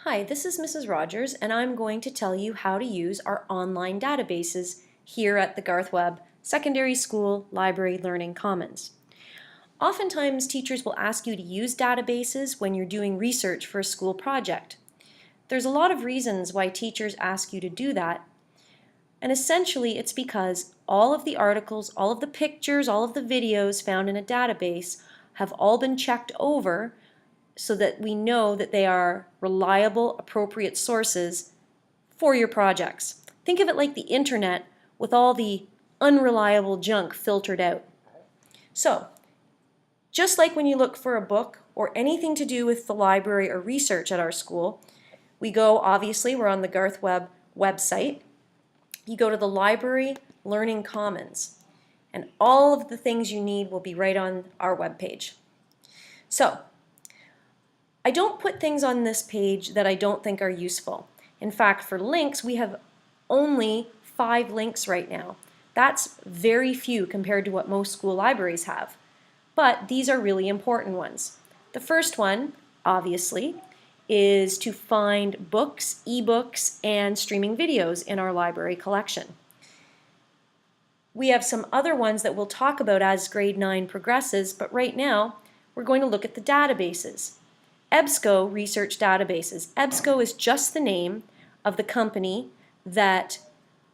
Hi, this is Mrs. Rogers, and I'm going to tell you how to use our online databases here at the Garth Webb Secondary School Library Learning Commons. Oftentimes, teachers will ask you to use databases when you're doing research for a school project. There's a lot of reasons why teachers ask you to do that, and essentially it's because all of the articles, all of the pictures, all of the videos found in a database have all been checked over so that we know that they are reliable, appropriate sources for your projects. Think of it like the internet with all the unreliable junk filtered out. So, just like when you look for a book or anything to do with the library or research at our school, we go, obviously, we're on the Garth Webb website. You go to the Library Learning Commons, and all of the things you need will be right on our webpage. So, I don't put things on this page that I don't think are useful. In fact, for links, we have only 5 links right now. That's very few compared to what most school libraries have. But these are really important ones. The first one, obviously, is to find books, ebooks, and streaming videos in our library collection. We have some other ones that we'll talk about as grade 9 progresses, but right now we're going to look at the databases. EBSCO Research Databases. EBSCO is just the name of the company that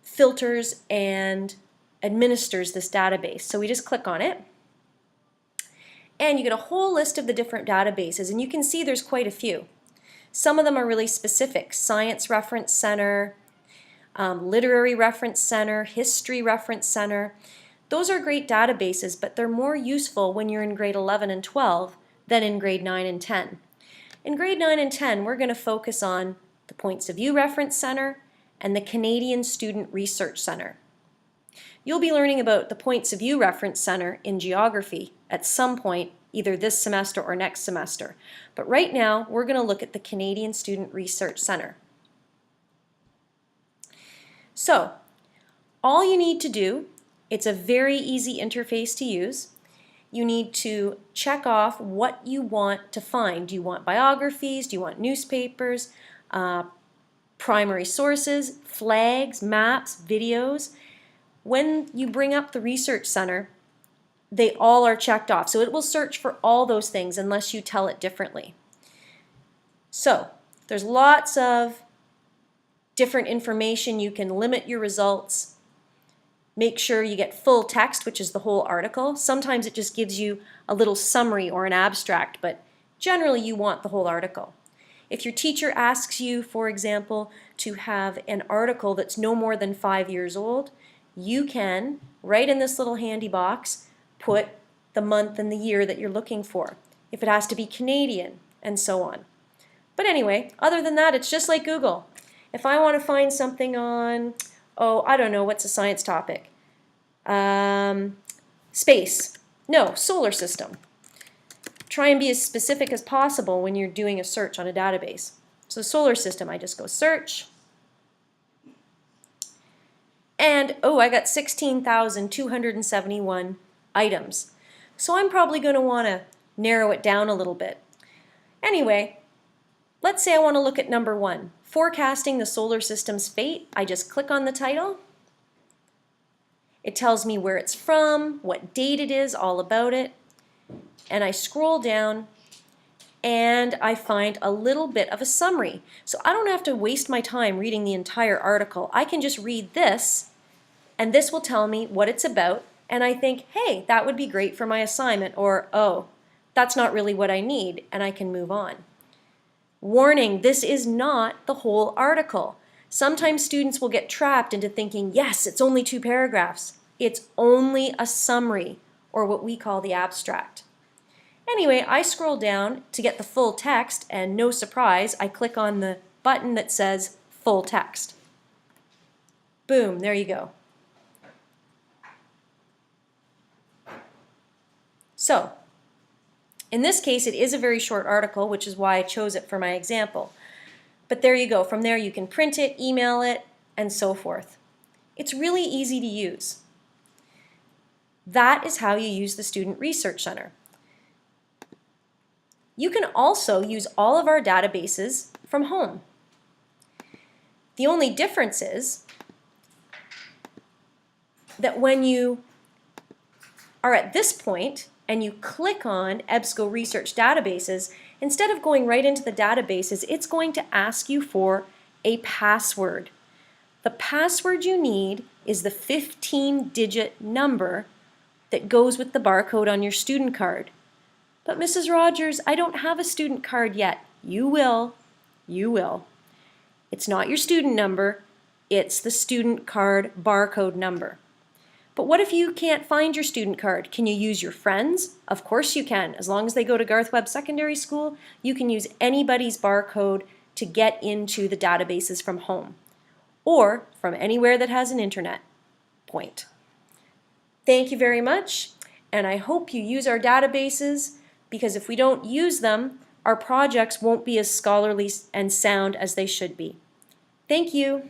filters and administers this database. So we just click on it, and you get a whole list of the different databases, and you can see there's quite a few. Some of them are really specific: Science Reference Center, Literary Reference Center, History Reference Center. Those are great databases, but they're more useful when you're in grade 11 and 12 than in grade 9 and 10. In grade 9 and 10, we're going to focus on the Points of View Reference Center and the Canadian Student Research Center. You'll be learning about the Points of View Reference Center in geography at some point, either this semester or next semester. But right now, we're going to look at the Canadian Student Research Center. So, all you need to do, it's a very easy interface to use. You need to check off what you want to find. Do you want biographies? Do you want newspapers, primary sources, flags, maps, videos? When you bring up the Research Center, they all are checked off. So it will search for all those things unless you tell it differently. So there's lots of different information. You can limit your results. Make sure you get full text, which is the whole article. Sometimes it just gives you a little summary or an abstract, but generally you want the whole article. If your teacher asks you, for example, to have an article that's no more than 5 years old, you can, right in this little handy box, put the month and the year that you're looking for. If it has to be Canadian, and so on. But anyway, other than that, it's just like Google. If I want to find something on, I don't know, what's a science topic? Space. No, solar system. Try and be as specific as possible when you're doing a search on a database. So solar system, I just go search. And, I got 16,271 items. So I'm probably going to want to narrow it down a little bit. Anyway, let's say I want to look at number 1. Forecasting the solar system's fate. I just click on the title. It tells me where it's from, what date it is, all about it. And I scroll down and I find a little bit of a summary. So I don't have to waste my time reading the entire article. I can just read this, and this will tell me what it's about. And I think, hey, that would be great for my assignment, or, oh, that's not really what I need, and I can move on. Warning, this is not the whole article. Sometimes students will get trapped into thinking, yes, it's only 2 paragraphs. It's only a summary, or what we call the abstract. Anyway, I scroll down to get the full text, and no surprise, I click on the button that says full text. Boom, there you go. So, in this case, it is a very short article, which is why I chose it for my example. But there you go. From there, you can print it, email it, and so forth. It's really easy to use. That is how you use the Student Research Center. You can also use all of our databases from home. The only difference is that when you are at this point and you click on EBSCO Research Databases, instead of going right into the databases, it's going to ask you for a password. The password you need is the 15-digit number that goes with the barcode on your student card. But Mrs. Rogers, I don't have a student card yet. You will. You will. It's not your student number, it's the student card barcode number. But what if you can't find your student card? Can you use your friends? Of course you can. As long as they go to Garth Webb Secondary School, you can use anybody's barcode to get into the databases from home or from anywhere that has an internet point. Thank you very much, and I hope you use our databases, because if we don't use them, our projects won't be as scholarly and sound as they should be. Thank you.